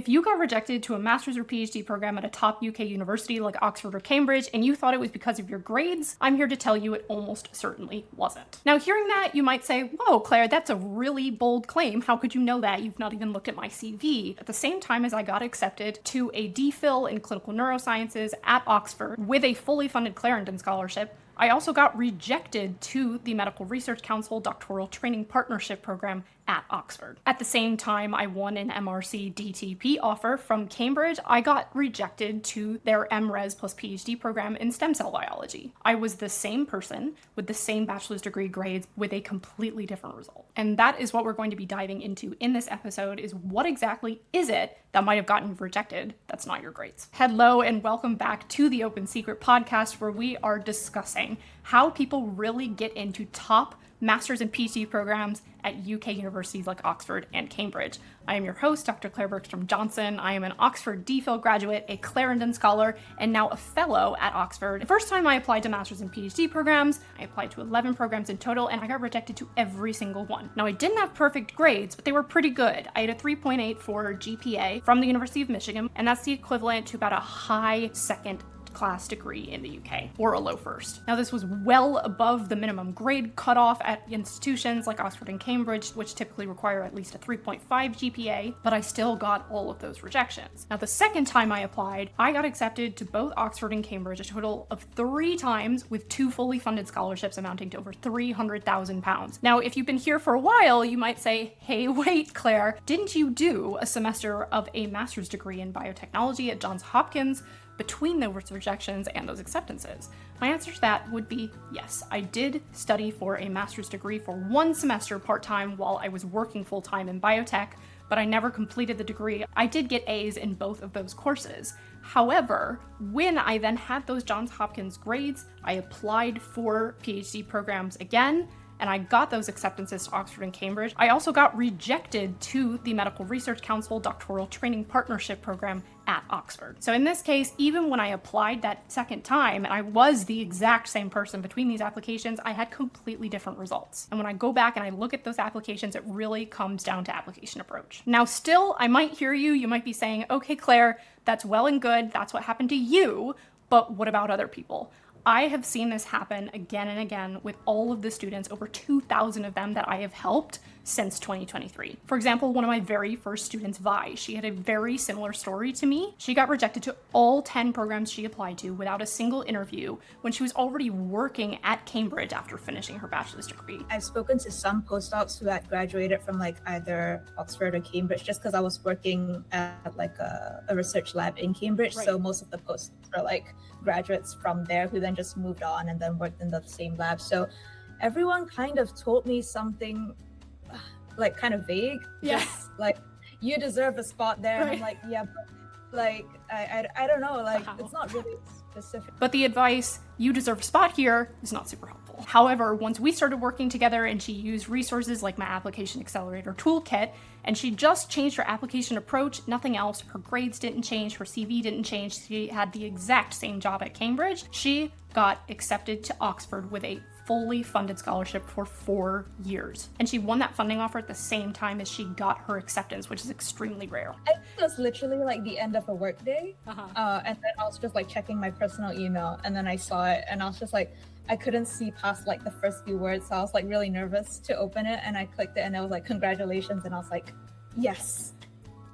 If you got rejected to a master's or PhD program at a top UK university like Oxford or Cambridge and you thought it was because of your grades, I'm here to tell you it almost certainly wasn't. Now, hearing that, you might say, whoa, Claire, that's a really bold claim. How could you know that? You've not even looked at my CV. At the same time as I got accepted to a DPhil in clinical neurosciences at Oxford with a fully funded Clarendon scholarship, I also got rejected to the Medical Research Council Doctoral Training Partnership Program at Oxford. At the same time I won an MRC DTP offer from Cambridge, I got rejected to their MRes plus PhD program in stem cell biology. I was the same person with the same bachelor's degree grades with a completely different result. And that is what we're going to be diving into in this episode, is what exactly is it that might have gotten rejected that's not your grades. Hello and welcome back to the Open Secret podcast, where we are discussing how people really get into top master's and PhD programs at UK universities like Oxford and Cambridge. I am your host, Dr. Claire Bergstrom Johnson. I am an Oxford DPhil graduate, a Clarendon scholar, and now a fellow at Oxford. The first time I applied to master's and PhD programs, I applied to 11 programs in total, and I got rejected to every single one. Now, I didn't have perfect grades, but they were pretty good. I had a 3.8 for GPA from the University of Michigan, and that's the equivalent to about a high second class degree in the UK, or a low first. Now, this was well above the minimum grade cutoff at institutions like Oxford and Cambridge, which typically require at least a 3.5 GPA, but I still got all of those rejections. Now, the second time I applied, I got accepted to both Oxford and Cambridge a total of 3 times with 2 fully funded scholarships amounting to over £300,000. Now, if you've been here for a while, you might say, hey, wait, Claire, didn't you do a semester of a master's degree in biotechnology at Johns Hopkins between those rejections and those acceptances? My answer to that would be yes. I did study for a master's degree for 1 semester part-time while I was working full-time in biotech, but I never completed the degree. I did get A's in both of those courses. However, when I then had those Johns Hopkins grades, I applied for PhD programs again, and I got those acceptances to Oxford and Cambridge. I also got rejected to the Medical Research Council Doctoral Training Partnership Program at Oxford. So in this case, even when I applied that second time, and I was the exact same person between these applications, I had completely different results. And when I go back and I look at those applications, it really comes down to application approach. Now, still, I might hear you. You might be saying, okay, Claire, that's well and good. That's what happened to you. But what about other people? I have seen this happen again and again with all of the students, over 2,000 of them that I have helped since 2023. For example, one of my very first students, Vi, she had a very similar story to me. She got rejected to all 10 programs she applied to without a single interview when she was already working at Cambridge after finishing her bachelor's degree. I've spoken to some postdocs who had graduated from like either Oxford or Cambridge just because I was working at like a research lab in Cambridge. Right. So most of the postdocs are like graduates from there who then just moved on and then worked in the same lab. So everyone kind of told me something like kind of vague. Yes. Just like, you deserve a spot there. Right. And I'm like, yeah, but like, I don't know, like, wow. It's not really specific. But the advice, you deserve a spot here, is not super helpful. However, once we started working together and she used resources like my application accelerator toolkit, and she just changed her application approach, nothing else, her grades didn't change, her CV didn't change, she had the exact same job at Cambridge, she got accepted to Oxford with a fully funded scholarship for 4 years. And she won that funding offer at the same time as she got her acceptance, which is extremely rare. I think it was literally like the end of a work day. And then I was just like checking my personal email, and then I saw it, and I was just like, I couldn't see past like the first few words. So I was like really nervous to open it, and I clicked it and it was like, congratulations. And I was like, yes.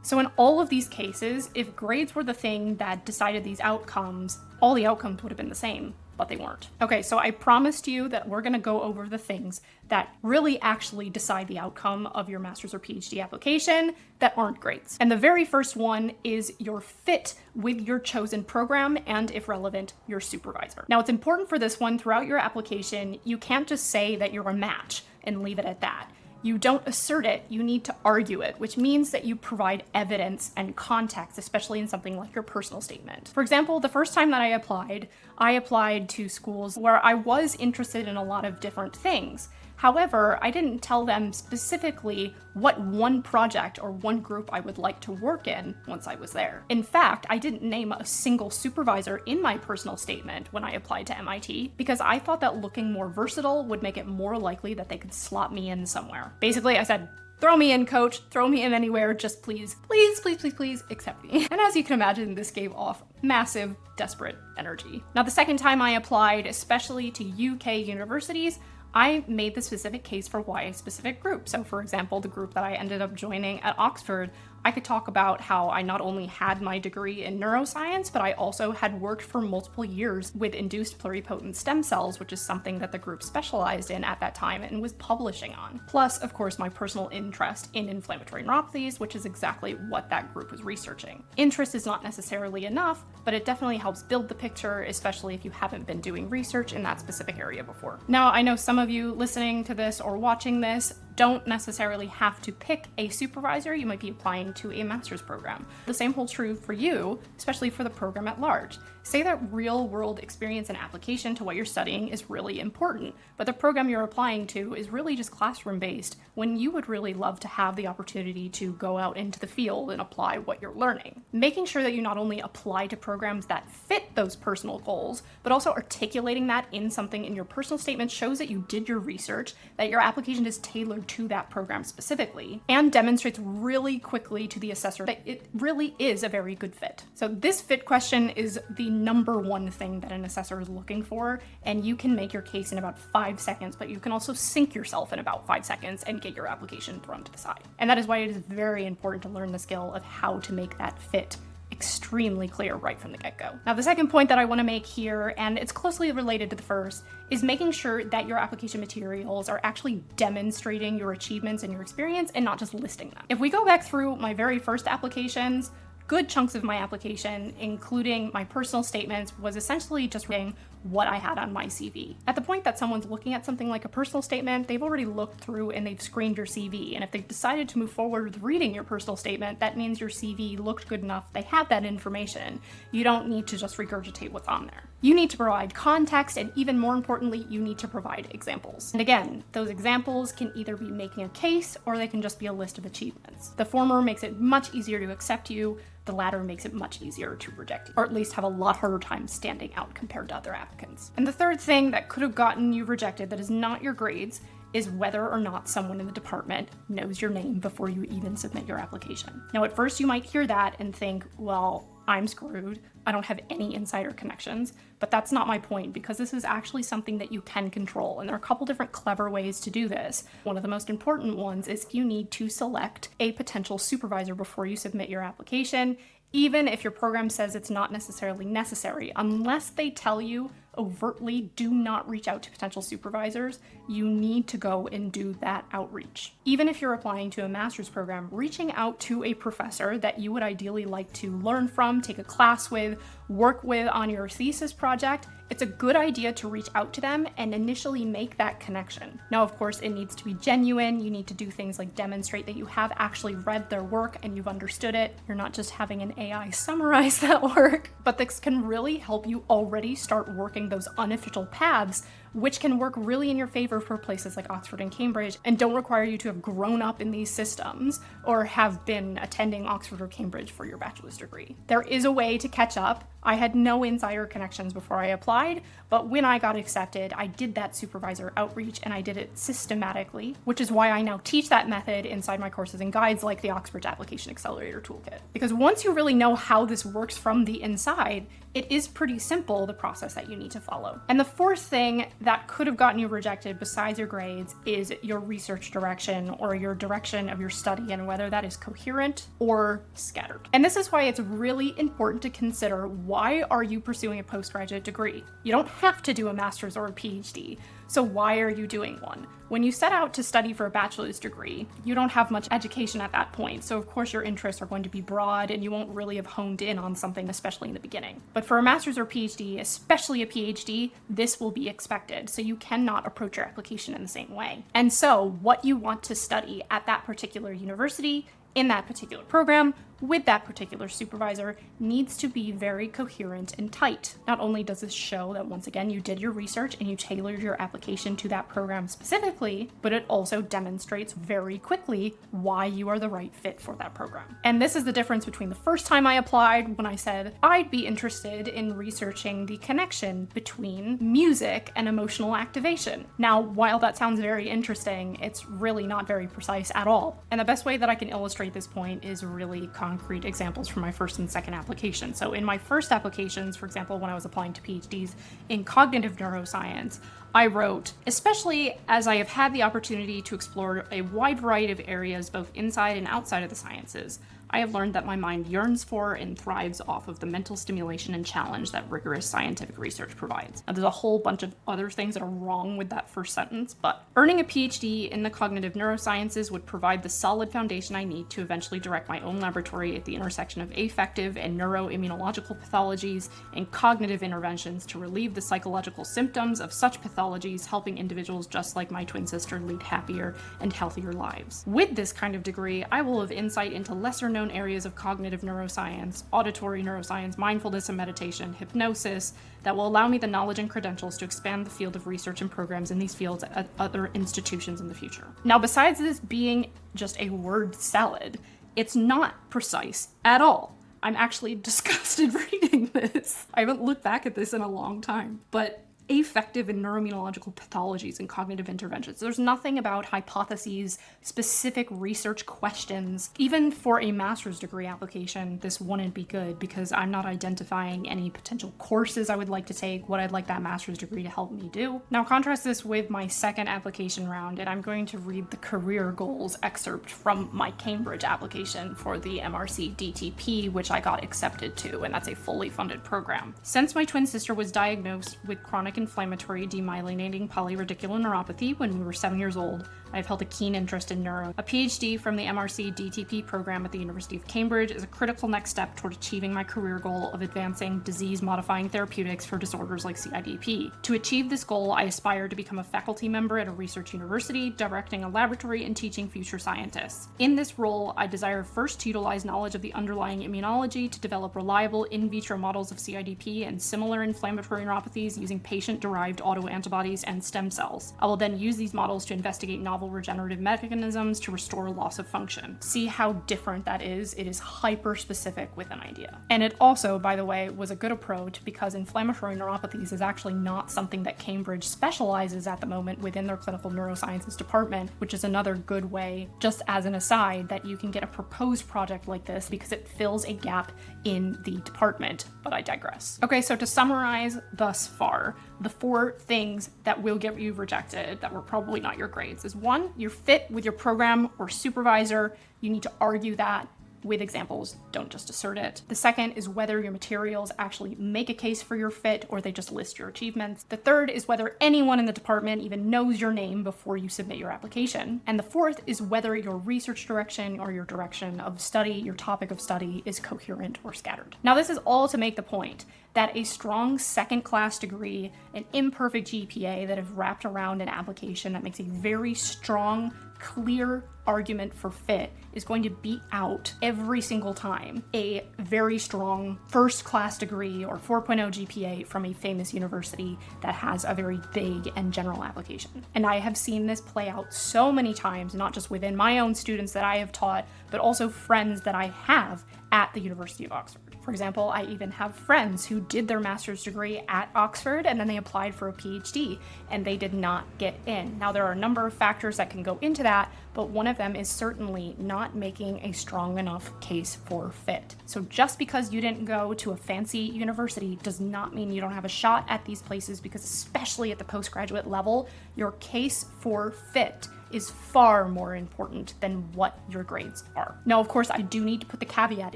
So in all of these cases, if grades were the thing that decided these outcomes, all the outcomes would have been the same, but they weren't. Okay, so I promised you that we're gonna go over the things that really actually decide the outcome of your master's or PhD application that aren't grades. And the very first one is your fit with your chosen program and, if relevant, your supervisor. Now, it's important for this one throughout your application, you can't just say that you're a match and leave it at that. You don't assert it, you need to argue it, which means that you provide evidence and context, especially in something like your personal statement. For example, the first time that I applied to schools where I was interested in a lot of different things. However, I didn't tell them specifically what one project or one group I would like to work in once I was there. In fact, I didn't name a single supervisor in my personal statement when I applied to MIT because I thought that looking more versatile would make it more likely that they could slot me in somewhere. Basically, I said, Throw me in, coach. Throw me in anywhere. Just please, please, please, please, please accept me. And as you can imagine, this gave off massive, desperate energy. Now, the second time I applied, especially to UK universities, I made the specific case for why a specific group. So for example, the group that I ended up joining at Oxford, I could talk about how I not only had my degree in neuroscience, but I also had worked for multiple years with induced pluripotent stem cells, which is something that the group specialized in at that time and was publishing on. Plus, of course, my personal interest in inflammatory neuropathies, which is exactly what that group was researching. Interest is not necessarily enough, but it definitely helps build the picture, especially if you haven't been doing research in that specific area before. Now, I know some of you listening to this or watching this don't necessarily have to pick a supervisor. You might be applying to a master's program. The same holds true for you, especially for the program at large. Say that real world experience and application to what you're studying is really important, but the program you're applying to is really just classroom based when you would really love to have the opportunity to go out into the field and apply what you're learning. Making sure that you not only apply to programs that fit those personal goals, but also articulating that in something in your personal statement shows that you did your research, that your application is tailored to that program specifically, and demonstrates really quickly to the assessor that it really is a very good fit. So this fit question is the number one thing that an assessor is looking for, and you can make your case in about 5 seconds, but you can also sink yourself in about 5 seconds and get your application thrown to the side. And that is why it is very important to learn the skill of how to make that fit extremely clear right from the get-go. Now, the second point that I want to make here, and it's closely related to the first, is making sure that your application materials are actually demonstrating your achievements and your experience and not just listing them. If we go back through my very first applications, good chunks of my application, including my personal statements, was essentially just reading what I had on my CV. At the point that someone's looking at something like a personal statement, they've already looked through and they've screened your CV. And if they've decided to move forward with reading your personal statement, that means your CV looked good enough. They have that information. You don't need to just regurgitate what's on there. You need to provide context, and even more importantly, you need to provide examples. And again, those examples can either be making a case or they can just be a list of achievements. The former makes it much easier to accept you. The latter makes it much easier to reject you, or at least have a lot harder time standing out compared to other applicants. And the third thing that could have gotten you rejected that is not your grades is whether or not someone in the department knows your name before you even submit your application. Now, at first you might hear that and think, well, I'm screwed. I don't have any insider connections, but that's not my point, because this is actually something that you can control. And there are a couple different clever ways to do this. One of the most important ones is you need to select a potential supervisor before you submit your application, even if your program says it's not necessarily necessary. Unless they tell you overtly, do not reach out to potential supervisors, you need to go and do that outreach. Even if you're applying to a master's program, reaching out to a professor that you would ideally like to learn from, take a class with, work with on your thesis project, it's a good idea to reach out to them and initially make that connection. Now, of course, it needs to be genuine. You need to do things like demonstrate that you have actually read their work and you've understood it. You're not just having an AI summarize that work. But this can really help you already start working those unofficial paths, which can work really in your favor for places like Oxford and Cambridge, and don't require you to have grown up in these systems or have been attending Oxford or Cambridge for your bachelor's degree. There is a way to catch up. I had no insider connections before I applied, but when I got accepted, I did that supervisor outreach and I did it systematically, which is why I now teach that method inside my courses and guides like the Oxbridge Application Accelerator Toolkit. Because once you really know how this works from the inside, it is pretty simple, the process that you need to follow. And the fourth thing that could have gotten you rejected besides your grades is your research direction or your direction of your study, and whether that is coherent or scattered. And this is why it's really important to consider, why are you pursuing a postgraduate degree? You don't have to do a master's or a PhD. So why are you doing one? When you set out to study for a bachelor's degree, you don't have much education at that point. So of course your interests are going to be broad and you won't really have honed in on something, especially in the beginning. But for a master's or PhD, especially a PhD, this will be expected. So you cannot approach your application in the same way. And so what you want to study at that particular university, in that particular program, with that particular supervisor needs to be very coherent and tight. Not only does this show that once again you did your research and you tailored your application to that program specifically, but it also demonstrates very quickly why you are the right fit for that program. And this is the difference between the first time I applied, when I said I'd be interested in researching the connection between music and emotional activation. Now, while that sounds very interesting, it's really not very precise at all. And the best way that I can illustrate this point is really concrete examples from my first and second application. So in my first applications, for example, when I was applying to PhDs in cognitive neuroscience, I wrote, especially as I have had the opportunity to explore a wide variety of areas both inside and outside of the sciences, I have learned that my mind yearns for and thrives off of the mental stimulation and challenge that rigorous scientific research provides. Now, there's a whole bunch of other things that are wrong with that first sentence, but earning a PhD in the cognitive neurosciences would provide the solid foundation I need to eventually direct my own laboratory at the intersection of affective and neuroimmunological pathologies and cognitive interventions to relieve the psychological symptoms of such pathologies, helping individuals just like my twin sister lead happier and healthier lives. With this kind of degree, I will have insight into lesser known areas of cognitive neuroscience, auditory neuroscience, mindfulness and meditation, hypnosis, that will allow me the knowledge and credentials to expand the field of research and programs in these fields at other institutions in the future. Now, besides this being just a word salad, it's not precise at all. I'm actually disgusted reading this. I haven't looked back at this in a long time, but affective and neuroimmunological pathologies and cognitive interventions. There's nothing about hypotheses, specific research questions. Even for a master's degree application, this wouldn't be good because I'm not identifying any potential courses I would like to take, what I'd like that master's degree to help me do. Now contrast this with my second application round, and I'm going to read the career goals excerpt from my Cambridge application for the MRC DTP, which I got accepted to, and that's a fully funded program. Since my twin sister was diagnosed with chronic inflammatory demyelinating polyradicular neuropathy when we were 7 years old, I've held a keen interest in neuro. A PhD from the MRC DTP program at the University of Cambridge is a critical next step toward achieving my career goal of advancing disease-modifying therapeutics for disorders like CIDP. To achieve this goal, I aspire to become a faculty member at a research university, directing a laboratory and teaching future scientists. In this role, I desire first to utilize knowledge of the underlying immunology to develop reliable in vitro models of CIDP and similar inflammatory neuropathies using patient-derived autoantibodies and stem cells. I will then use these models to investigate novel regenerative mechanisms to restore loss of function. See how different that is? It is hyper-specific with an idea. And it also, by the way, was a good approach because inflammatory neuropathies is actually not something that Cambridge specializes at the moment within their clinical neurosciences department, which is another good way, just as an aside, that you can get a proposed project like this because it fills a gap in the department, but I digress. Okay, so to summarize thus far, the 4 things that will get you rejected that were probably not your grades is 1, you're fit with your program or supervisor. You need to argue that with examples, don't just assert it. The second is whether your materials actually make a case for your fit or they just list your achievements. The third is whether anyone in the department even knows your name before you submit your application. And the fourth is whether your research direction or your direction of study, your topic of study, is coherent or scattered. Now, this is all to make the point that a strong second-class degree, an imperfect GPA that is wrapped around an application that makes a very strong, clear argument for fit is going to beat out every single time a very strong first-class degree or 4.0 GPA from a famous university that has a very vague and general application. And I have seen this play out so many times, not just within my own students that I have taught, but also friends that I have at the University of Oxford. For example, I even have friends who did their master's degree at Oxford and then they applied for a PhD and they did not get in. Now, there are a number of factors that can go into that, but one of them is certainly not making a strong enough case for fit. So just because you didn't go to a fancy university does not mean you don't have a shot at these places, because especially at the postgraduate level, your case for fit is far more important than what your grades are. Now, of course, I do need to put the caveat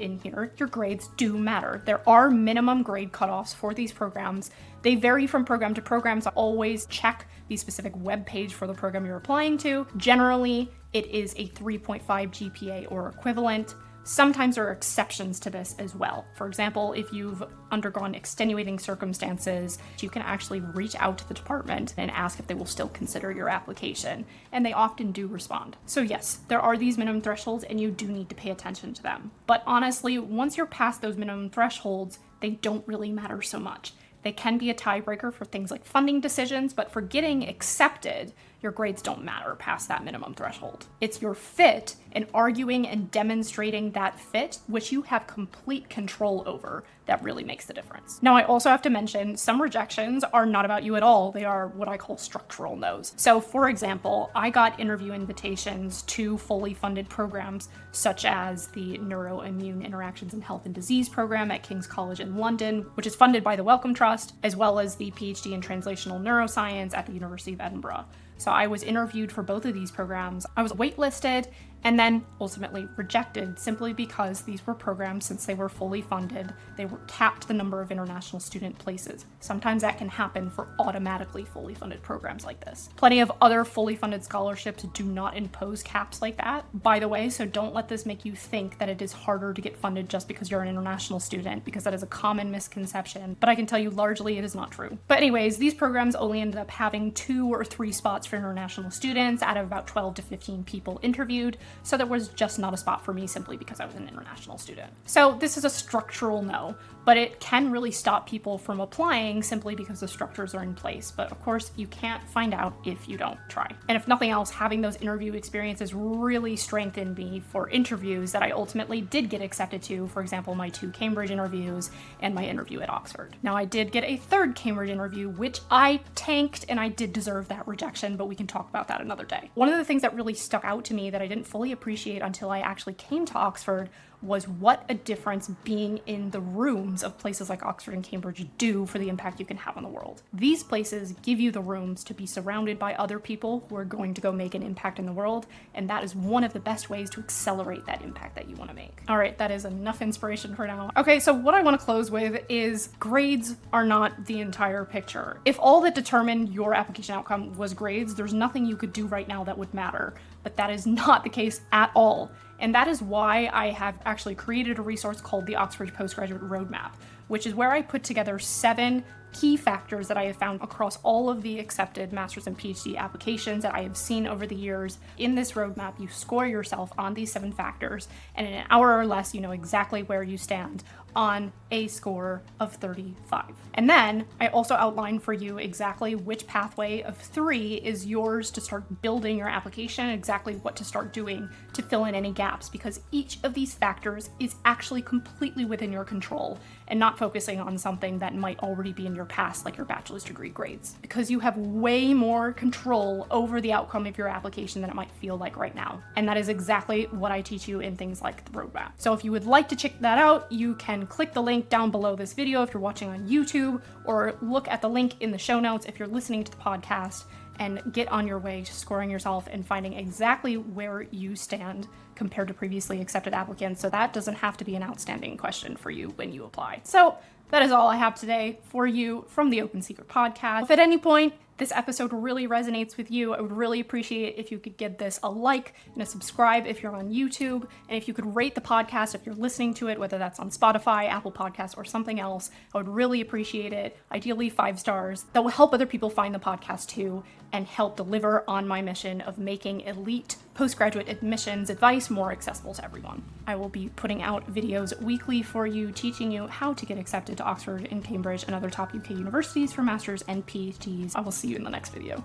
in here. Your grades do matter. There are minimum grade cutoffs for these programs. They vary from program to program, so always check the specific web page for the program you're applying to. Generally, it is a 3.5 GPA or equivalent. Sometimes there are exceptions to this as well. For example, if you've undergone extenuating circumstances, you can actually reach out to the department and ask if they will still consider your application, and they often do respond. So yes, there are these minimum thresholds and you do need to pay attention to them. But honestly, once you're past those minimum thresholds, they don't really matter so much. They can be a tiebreaker for things like funding decisions, but for getting accepted, your grades don't matter past that minimum threshold. It's your fit and arguing and demonstrating that fit, which you have complete control over, that really makes the difference. Now, I also have to mention some rejections are not about you at all. They are what I call structural no's. So for example, I got interview invitations to fully funded programs such as the Neuroimmune Interactions in Health and Disease program at King's College in London, which is funded by the Wellcome Trust, as well as the PhD in Translational Neuroscience at the University of Edinburgh. So I was interviewed for both of these programs. I was waitlisted and then ultimately rejected simply because these were programs, since they were fully funded, they were capped the number of international student places. Sometimes that can happen for automatically fully funded programs like this. Plenty of other fully funded scholarships do not impose caps like that, by the way, so don't let this make you think that it is harder to get funded just because you're an international student, because that is a common misconception, but I can tell you largely it is not true. But anyways, these programs only ended up having 2 or 3 spots for international students out of about 12 to 15 people interviewed, so there was just not a spot for me simply because I was an international student. So this is a structural no, but it can really stop people from applying simply because the structures are in place. But of course, you can't find out if you don't try. And if nothing else, having those interview experiences really strengthened me for interviews that I ultimately did get accepted to, for example, my 2 Cambridge interviews and my interview at Oxford. Now, I did get a 3rd Cambridge interview, which I tanked, and I did deserve that rejection, but we can talk about that another day. One of the things that really stuck out to me that I didn't fully appreciate until I actually came to Oxford was what a difference being in the rooms of places like Oxford and Cambridge do for the impact you can have on the world. These places give you the rooms to be surrounded by other people who are going to go make an impact in the world, and that is one of the best ways to accelerate that impact that you want to make. All right, that is enough inspiration for now. Okay, so what I want to close with is grades are not the entire picture. If all that determined your application outcome was grades, there's nothing you could do right now that would matter, but that is not the case at all. And that is why I have actually created a resource called the Oxbridge Postgraduate Roadmap, which is where I put together 7 key factors that I have found across all of the accepted master's and PhD applications that I have seen over the years. In this roadmap, you score yourself on these 7 factors, and in an hour or less, you know exactly where you stand on a score of 35. And then I also outline for you exactly which pathway of 3 is yours to start building your application, exactly what to start doing to fill in any gaps, because each of these factors is actually completely within your control and not focusing on something that might already be in your past, like your bachelor's degree grades, because you have way more control over the outcome of your application than it might feel like right now. And that is exactly what I teach you in things like the roadmap. So if you would like to check that out, you can click the link down below this video if you're watching on YouTube, or look at the link in the show notes if you're listening to the podcast, and get on your way to scoring yourself and finding exactly where you stand compared to previously accepted applicants, so that doesn't have to be an outstanding question for you when you apply. So that is all I have today for you from the Open Secret Podcast. If at any point this episode really resonates with you, I would really appreciate if you could give this a like and a subscribe if you're on YouTube, and if you could rate the podcast if you're listening to it, whether that's on Spotify, Apple Podcasts, or something else. I would really appreciate it. Ideally 5 stars. That will help other people find the podcast too, and help deliver on my mission of making elite postgraduate admissions advice more accessible to everyone. I will be putting out videos weekly for you, teaching you how to get accepted to Oxford and Cambridge and other top UK universities for masters and PhDs. I will see you in the next video.